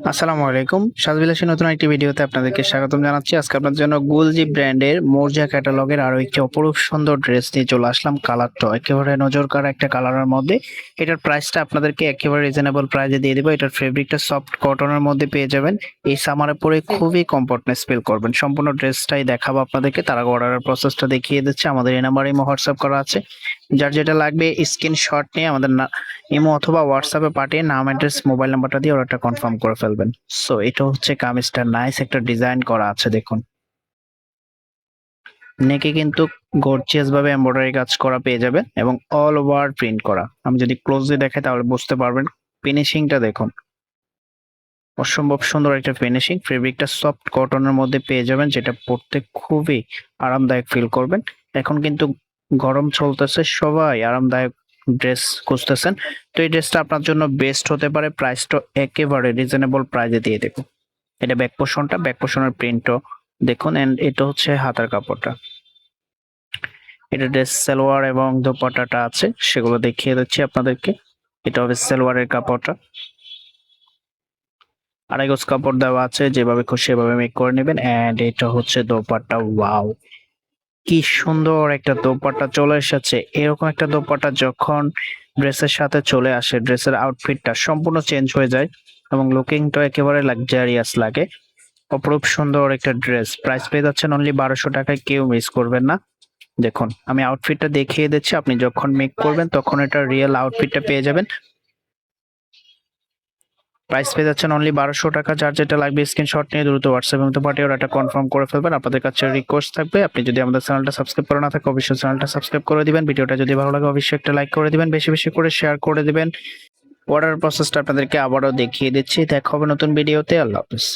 আসসালামু আলাইকুম, সাজবিলাসী নতুন একটি ভিডিওতে আপনাদেরকে স্বাগতম জানাচ্ছি। আজকে আপনার জন্য গুলজি ব্র্যান্ডের মোর্জা ক্যাটালগের আরো একটি অপরূপ সুন্দর ড্রেস নিয়ে চলে আসলাম। কালারটা একেবারে নজর কাড়া একটা কালারের মধ্যে। এটার প্রাইসটা আপনাদেরকে একেবারে রিজনেবল প্রাইসে দিয়ে দেবো। এটার ফেব্রিকটা সফট কটনের মধ্যে পেয়ে যাবেন। এই সামারে পরে খুবই কমফর্টনেস ফিল করবেন। সম্পূর্ণ ড্রেসটাই দেখাবো আপনাদেরকে, তার আগে অর্ডারের প্রসেসটা দেখিয়ে দিচ্ছে। আমাদের এই নাম্বারে হোয়াটসঅ্যাপ করা আছে। যার যেটা লাগবে স্ক্রিনশট নিয়ে আমাদের ইমো অথবা হোয়াটসঅ্যাপে পাঠিয়ে নাম, অ্যাড্রেস, মোবাইল নাম্বারটা দিয়ে অর্ডারটা কনফার্ম করে ফেলবেন। সো এটা হচ্ছে কামিজটা, নাইস একটা ডিজাইন করা আছে দেখুন। নেকে কিন্তু গর্জিয়াস ভাবে এমব্রয়ডারি কাজ করা পেয়ে যাবেন এবং অল ওভার প্রিন্ট করা। আমি যদি ক্লোজলি দেখাই তাহলে বুঝতে পারবেন। ফিনিশিংটা দেখুন, অসম্ভব সুন্দর একটা ফিনিশিং। ফেব্রিকটা সফট কটনের মধ্যে পেয়ে যাবেন, যেটা পরতে খুবই আরামদায়ক ফিল করবেন। এখন কিন্তু গরম চলতেছে, সবাই আরামদায়ক ড্রেস খুঁজতেছেন। তো এই ড্রেসটা আপনার জন্য বেস্ট হতে পারে। প্রাইসটা একেবারে রিজনেবল প্রাইসে দিয়ে দেবো। এটা ব্যাক পোর্শনের প্রিন্টও দেখুন, এন্ড এটা হচ্ছে হাতার কাপড়টা। এটা ড্রেস সালোয়ার এবং দোপাট্টাটা আছে, সেগুলো দেখিয়ে দিচ্ছি আপনাদেরকে। এটা হবে সালোয়ারের কাপড়টা, আড়াই গজ কাপড় দেওয়া আছে, যেভাবে খুশি সেভাবে মেক করে নেবেন। এন্ড এটা হচ্ছে দোপাট্টা। ওয়াও, কি সুন্দর একটা দোপাট্টা চলে এসেছে। এরকম একটা দোপাট্টা যখন ড্রেসের সাথে চলে আসে, ড্রেসের আউটফিটটা সম্পূর্ণ চেঞ্জ হয়ে যায় এবং লুকিংটা একেবারে লাক্সারিয়াস লাগে। অপরূপ সুন্দর একটা ড্রেস। প্রাইস পেয়ে যাচ্ছেন অনলি 1200 টাকায়, কেউ মিস করবেন না। দেখুন, আমি আউটফিটটা দেখিয়ে দিচ্ছি, আপনি যখন মেক করবেন তখন এটা রিয়েল আউটফিটটা পেয়ে যাবেন। প্রাইস পেয়ে যাচ্ছেন অনলি 1200 টাকা। যার যেটা লাগবে স্ক্রিনশট নিয়ে দ্রুত হোয়াটসঅ্যাপ মধ্যে পাঠিয়ে ওটা কনফার্ম করে ফেলবেন। আপনাদের কাছে রিকোয়েস্ট থাকবে, আপনি যদি আমাদের চ্যানেলটা সাবস্ক্রাইব করে না থাকে অবশ্যই চ্যানেলটা সাবস্ক্রাইব করে দিবেন। ভিডিওটা যদি ভালো লাগে অবশ্যই একটা লাইক করে দিবেন, বেশি বেশি করে শেয়ার করে দিবেন। অর্ডার প্রসেসটা আপনাদেরকে আবারও দেখিয়ে দিচ্ছি। দেখা হবে নতুন ভিডিওতে। আল্লাহ হাফেজ।